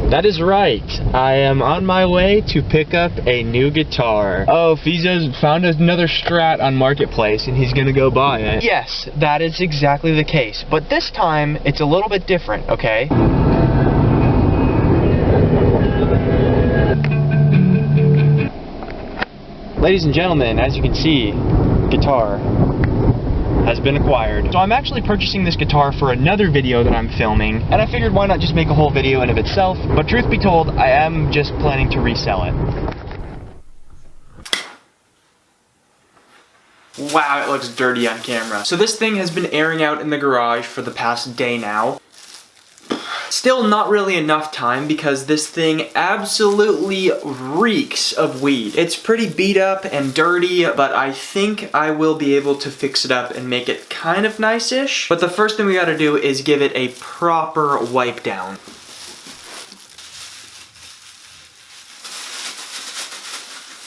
That is right. I am on my way to pick up a new guitar. Oh, Feezo's found another Strat on Marketplace and he's gonna go buy it. Yes, that is exactly the case. But this time, it's a little bit different, okay? Ladies and gentlemen, as you can see, guitar has been acquired. So I'm actually purchasing this guitar for another video that I'm filming, and I figured why not just make a whole video in of itself, but truth be told, I am just planning to resell it. Wow, it looks dirty on camera. So this thing has been airing out in the garage for the past day now. Still not really enough time because this thing absolutely reeks of weed. It's pretty beat up and dirty, but I think I will be able to fix it up and make it kind of nice-ish. But the first thing we gotta do is give it a proper wipe down.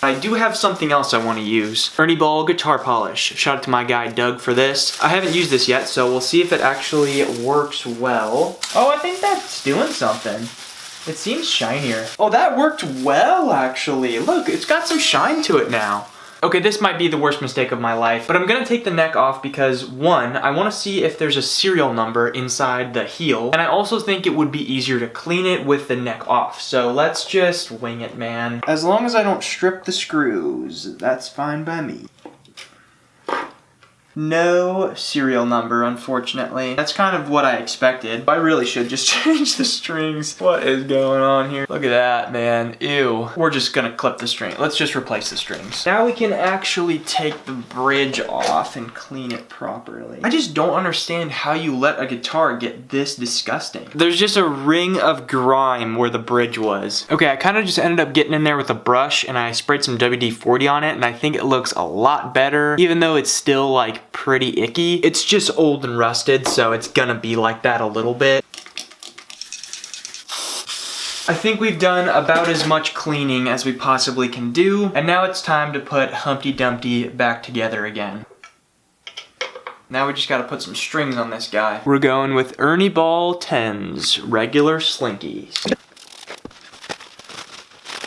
I do have something else I want to use. Ernie Ball guitar polish. Shout out to my guy Doug for this. I haven't used this yet, so we'll see if it actually works well. Oh, I think that's doing something. It seems shinier. Oh, that worked well, actually. Look, it's got some shine to it now. Okay, this might be the worst mistake of my life, but I'm gonna take the neck off because, one, I want to see if there's a serial number inside the heel, and I also think it would be easier to clean it with the neck off. So let's just wing it, man. As long as I don't strip the screws, that's fine by me. No serial number, unfortunately. That's kind of what I expected. I really should just change the strings. What is going on here? Look at that, man. Ew. We're just gonna clip the string. Let's just replace the strings. Now we can actually take the bridge off and clean it properly. I just don't understand how you let a guitar get this disgusting. There's just a ring of grime where the bridge was. Okay, I kind of just ended up getting in there with a brush and I sprayed some WD-40 on it and I think it looks a lot better, even though it's still like pretty icky. It's just old and rusted, so it's gonna be like that a little bit. I think we've done about as much cleaning as we possibly can do, and now it's time to put Humpty Dumpty back together again. Now we just gotta put some strings on this guy. We're going with Ernie Ball 10s, regular slinkies.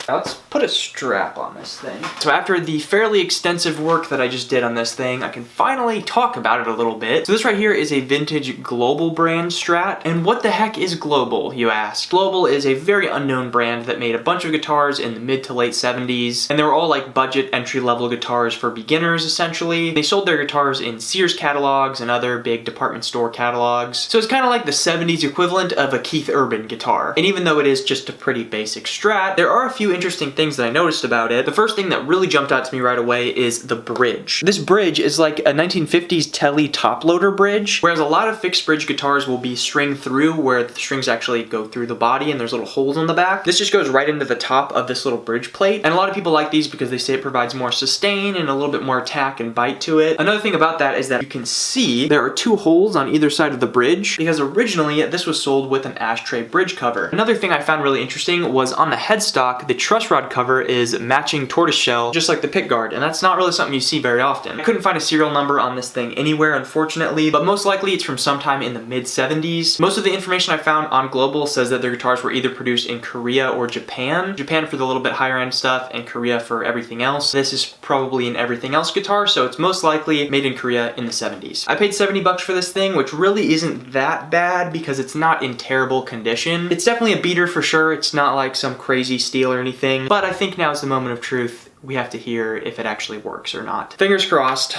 Now let's put a strap on this thing. So after the fairly extensive work that I just did on this thing, I can finally talk about it a little bit. So this right here is a vintage Global brand Strat. And what the heck is Global, you ask? Global is a very unknown brand that made a bunch of guitars in the mid to late 70s. And they were all like budget entry-level guitars for beginners, essentially. They sold their guitars in Sears catalogs and other big department store catalogs. So it's kind of like the 70s equivalent of a Keith Urban guitar. And even though it is just a pretty basic Strat, there are a few interesting things that I noticed about it. The first thing that really jumped out to me right away is the bridge. This bridge is like a 1950s Tele top loader bridge, whereas a lot of fixed bridge guitars will be string through where the strings actually go through the body and there's little holes on the back. This just goes right into the top of this little bridge plate, and a lot of people like these because they say it provides more sustain and a little bit more attack and bite to it. Another thing about that is that you can see there are two holes on either side of the bridge because originally this was sold with an ashtray bridge cover. Another thing I found really interesting was on the headstock, the truss rod cover is matching tortoiseshell, just like the pickguard, and that's not really something you see very often. I couldn't find a serial number on this thing anywhere, unfortunately, but most likely it's from sometime in the mid-70s. Most of the information I found on Global says that their guitars were either produced in Korea or Japan. Japan for the little bit higher end stuff, and Korea for everything else. This is probably an everything else guitar, so it's most likely made in Korea in the 70s. I paid 70 bucks for this thing, which really isn't that bad because it's not in terrible condition. It's definitely a beater for sure. It's not like some crazy steel or anything, but I think now is the moment of truth. We have to hear if it actually works or not. Fingers crossed.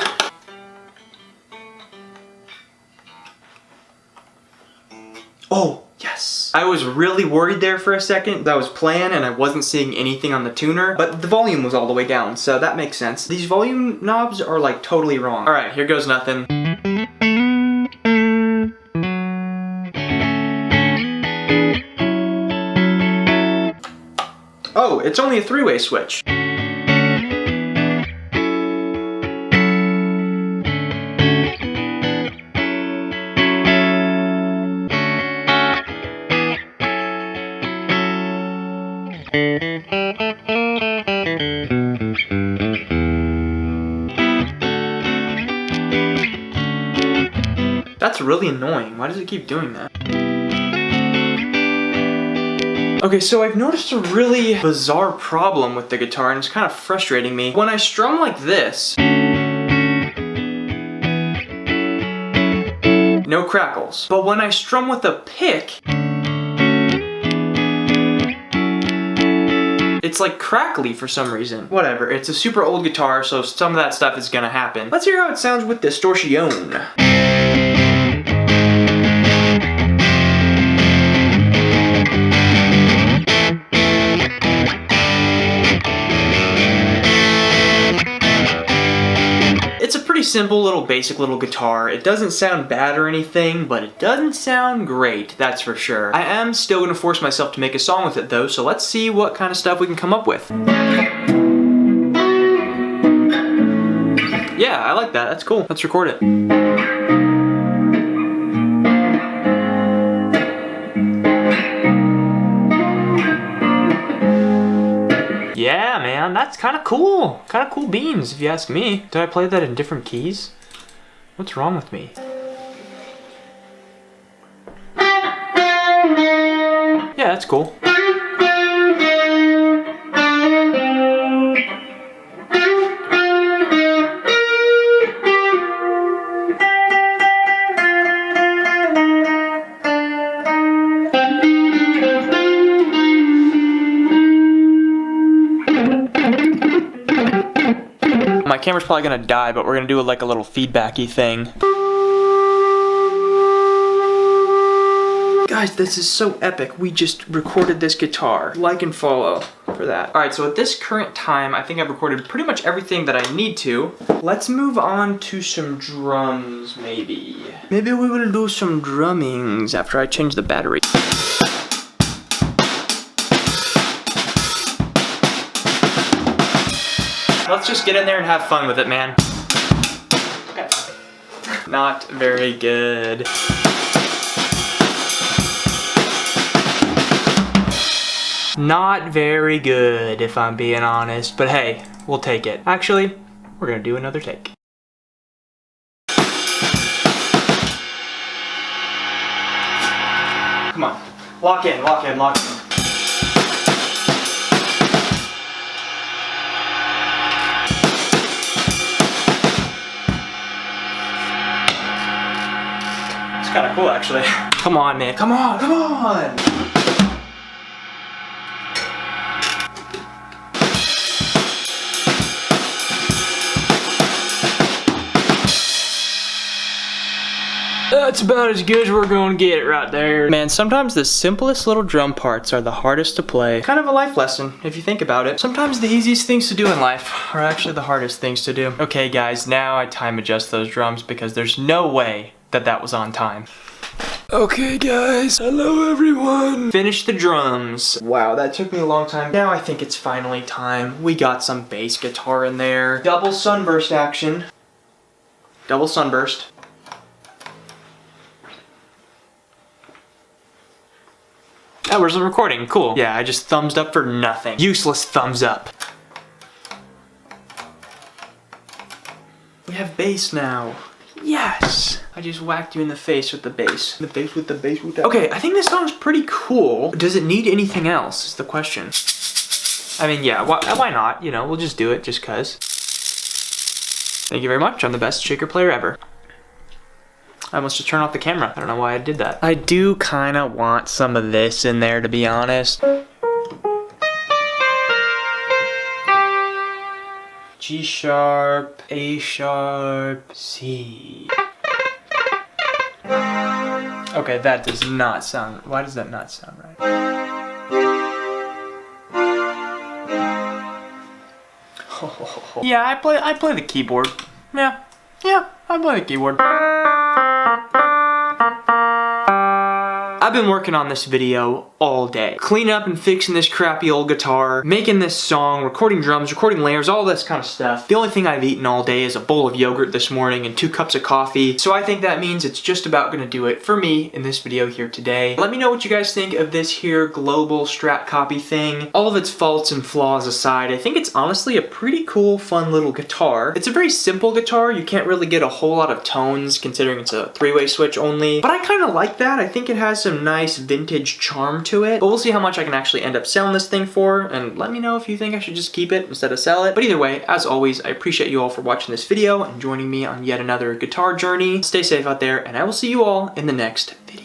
Oh, yes. I was really worried there for a second. That was playing and I wasn't seeing anything on the tuner, but the volume was all the way down, so that makes sense. These volume knobs are like totally wrong. All right, here goes nothing. Oh, it's only a three-way switch. That's really annoying. Why does it keep doing that? Okay, so I've noticed a really bizarre problem with the guitar, and it's kind of frustrating me. When I strum like this, no crackles. But when I strum with a pick, it's like crackly for some reason. Whatever, it's a super old guitar, so some of that stuff is gonna happen. Let's hear how it sounds with distortion. It's a pretty simple little basic little guitar. It doesn't sound bad or anything, but it doesn't sound great, that's for sure. I am still gonna force myself to make a song with it though, so let's see what kind of stuff we can come up with. Yeah, I like that, that's cool. Let's record it. Yeah, man, that's kind of cool. Kind of cool beans, if you ask me. Did I play that in different keys? What's wrong with me? Yeah, that's cool. My camera's probably gonna die, but we're gonna do like a little feedbacky thing. Guys, this is so epic. We just recorded this guitar. Like and follow for that. All right, so at this current time, I think I've recorded pretty much everything that I need to. Let's move on to some drums, maybe. Maybe we will do some drummings after I change the battery. Let's just get in there and have fun with it, man. Okay. Not very good. Not very good, if I'm being honest, but hey, we'll take it. Actually, we're gonna do another take. Come on, lock in, lock in, lock in. Kind of cool, actually. Come on, man. Come on, come on! That's about as good as we're gonna get it right there. Man, sometimes the simplest little drum parts are the hardest to play. Kind of a life lesson, if you think about it. Sometimes the easiest things to do in life are actually the hardest things to do. Okay, guys, now I time adjust those drums because there's no way that was on time. Okay guys, hello everyone. Finish the drums. Wow, that took me a long time. Now I think it's finally time. We got some bass guitar in there. Double sunburst action. Double sunburst. Oh, where's the recording? Cool. Yeah, I just thumbs up for nothing. Useless thumbs up. We have bass now. Yes! I just whacked you in the face with the bass. The bass with the bass with the... Okay, I think this song's pretty cool. Does it need anything else, is the question. I mean, yeah, why not? You know, we'll just do it just cuz. Thank you very much. I'm the best shaker player ever. I almost just turned off the camera. I don't know why I did that. I do kind of want some of this in there, to be honest. G sharp, A sharp, C. Okay, that does not sound, why does that not sound right? Yeah, I play the keyboard. Yeah, I play the keyboard. I've been working on this video all day. Cleaning up and fixing this crappy old guitar, making this song, recording drums, recording layers, all this kind of stuff. The only thing I've eaten all day is a bowl of yogurt this morning and 2 cups of coffee. So I think that means it's just about gonna do it for me in this video here today. Let me know what you guys think of this here global Strat copy thing. All of its faults and flaws aside, I think it's honestly a pretty cool, fun little guitar. It's a very simple guitar. You can't really get a whole lot of tones considering it's a 3-way switch only. But I kind of like that. I think it has some nice vintage charm to to it, but we'll see how much I can actually end up selling this thing for, and let me know if you think I should just keep it instead of sell it. But either way, as always, I appreciate you all for watching this video and joining me on yet another guitar journey. Stay safe out there, and I will see you all in the next video.